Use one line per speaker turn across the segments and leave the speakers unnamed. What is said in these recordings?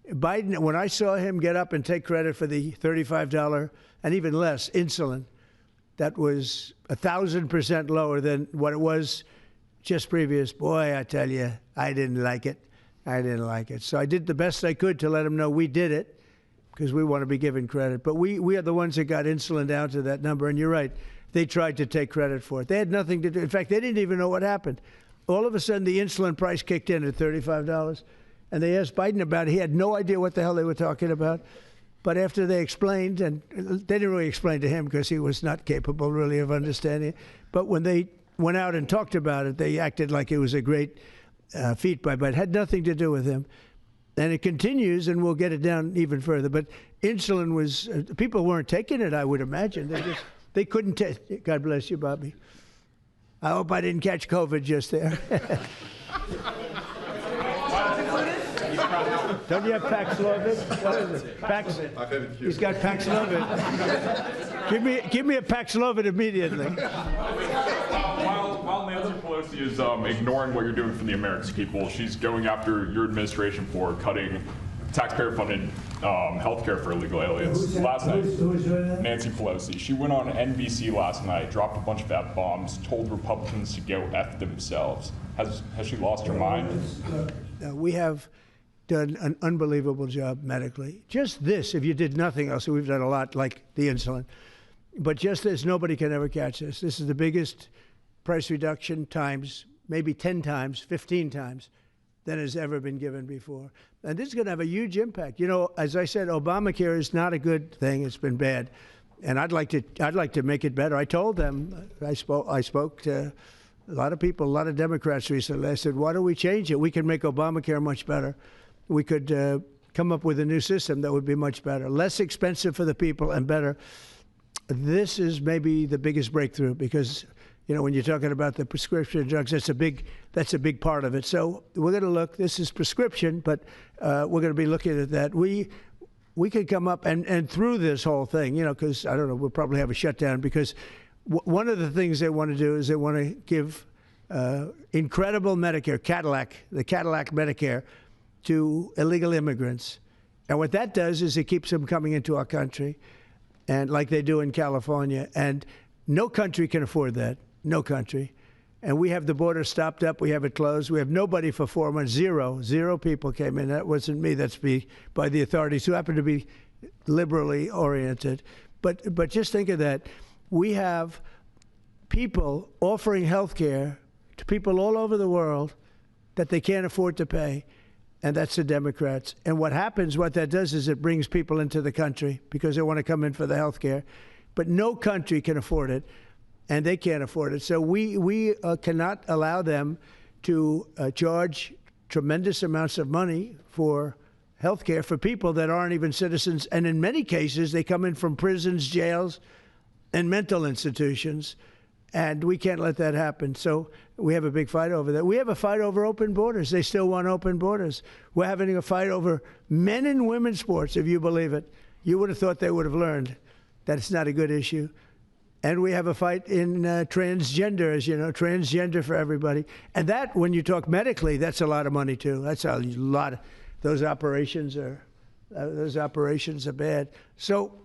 Biden, when I saw him get up and take credit for the $35 and even less insulin, that was 1,000% lower than what it was just previous. Boy, I tell you, I didn't like it. I didn't like it. So I did the best I could to let him know we did it, because we want to be given credit. But we are the ones that got insulin down to that number. And you're right, they tried to take credit for it. They had nothing to do. In fact, they didn't even know what happened. All of a sudden, the insulin price kicked in at $35. And they asked Biden about it. He had no idea what the hell they were talking about. But after they explained, and they didn't really explain to him because he was not capable really of understanding it. But when they went out and talked about it, they acted like it was a great feat by Biden. It had nothing to do with him. And it continues, and we'll get it down even further. But insulin was, people weren't taking it, I would imagine. They couldn't take it. God bless you, Bobby. I hope I didn't catch COVID just there. Don't you have Paxlovid? What is it? He's got Paxlovid. Give me a Paxlovid immediately.
While Nancy Pelosi is ignoring what you're doing for the American people, she's going after your administration for cutting taxpayer-funded health care for illegal aliens. Last night, Nancy Pelosi, she went on NBC last night, dropped a bunch of F-bombs, told Republicans to go F themselves. Has she lost her mind?
We have done an unbelievable job medically. Just this, if you did nothing else, we've done a lot like the insulin, but just this, nobody can ever catch this. This is the biggest price reduction times, maybe 10 times, 15 times than has ever been given before. And this is going to have a huge impact. You know, as I said, Obamacare is not a good thing. It's been bad. And I'd like to make it better. I told them, I spoke to a lot of people, a lot of Democrats recently. I said, why don't we change it? We can make Obamacare much better. We could come up with a new system that would be much better, less expensive for the people and better. This is maybe the biggest breakthrough because, you know, when you're talking about the prescription drugs, that's a big part of it. So we're going to look. This is prescription, but we're going to be looking at that. We could come up and through this whole thing, you know, because I don't know, we'll probably have a shutdown because one of the things they want to do is they want to give incredible Medicare, the Cadillac Medicare, to illegal immigrants. And what that does is it keeps them coming into our country, and like they do in California. And no country can afford that. No country. And we have the border stopped up. We have it closed. We have nobody for 4 months. Zero people came in. That wasn't me. That's by the authorities who happen to be liberally oriented. But just think of that. We have people offering health care to people all over the world that they can't afford to pay. And that's the Democrats. And what happens, what that does is it brings people into the country because they want to come in for the health care. But no country can afford it, and they can't afford it. So we cannot allow them to charge tremendous amounts of money for health care for people that aren't even citizens. And in many cases, they come in from prisons, jails, and mental institutions. And we can't let that happen. So we have a big fight over that. We have a fight over open borders. They still want open borders. We're having a fight over men and women's sports, if you believe it. You would have thought they would have learned that it's not a good issue. And we have a fight in transgender, as you know, transgender for everybody. And that, when you talk medically, that's a lot of money, too. That's a lot. Those operations are bad. So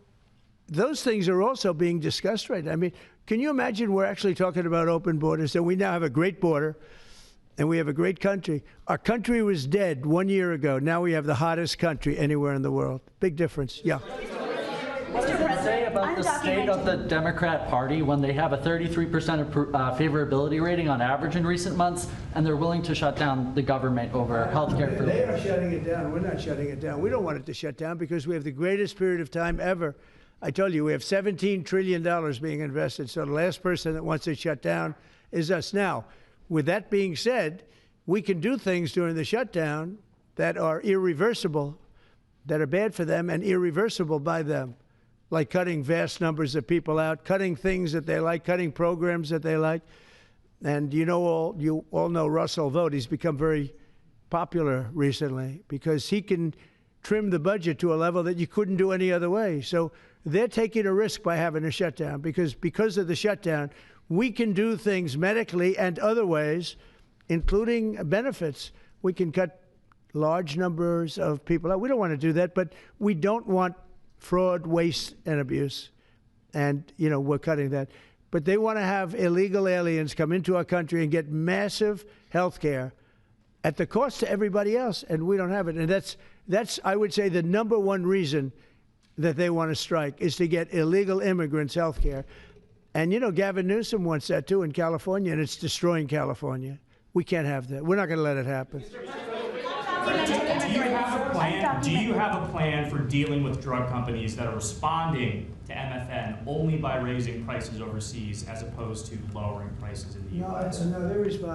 those things are also being discussed right now. I mean, can you imagine we're actually talking about open borders, and we now have a great border, and we have a great country. Our country was dead 1 year ago. Now we have the hottest country anywhere in the world. Big difference. Yeah.
What does it say about the state of the Democrat Party when they have a 33% favorability rating on average in recent months, and they're willing to shut down the government over health care?
They are shutting it down. We're not shutting it down. We don't want it to shut down because we have the greatest period of time ever. I told you, we have $17 trillion being invested, so the last person that wants it shut down is us. Now, with that being said, we can do things during the shutdown that are irreversible, that are bad for them and irreversible by them, like cutting vast numbers of people out, cutting things that they like, cutting programs that they like. And you all know Russell Vought. He's become very popular recently because he can trim the budget to a level that you couldn't do any other way. So they're taking a risk by having a shutdown because of the shutdown, we can do things medically and other ways, including benefits. We can cut large numbers of people. We don't want to do that, but we don't want fraud, waste, and abuse. And, you know, we're cutting that. But they want to have illegal aliens come into our country and get massive health care at the cost to everybody else, and we don't have it. And that's I would say, the number one reason that they want to strike is to get illegal immigrants health care. And, you know, Gavin Newsom wants that, too, in California, and it's destroying California. We can't have that. We're not going to let it happen.
Do you have a plan for dealing with drug companies that are responding to MFN only by raising prices overseas as opposed to lowering prices in the U.S.?
No, they're responding.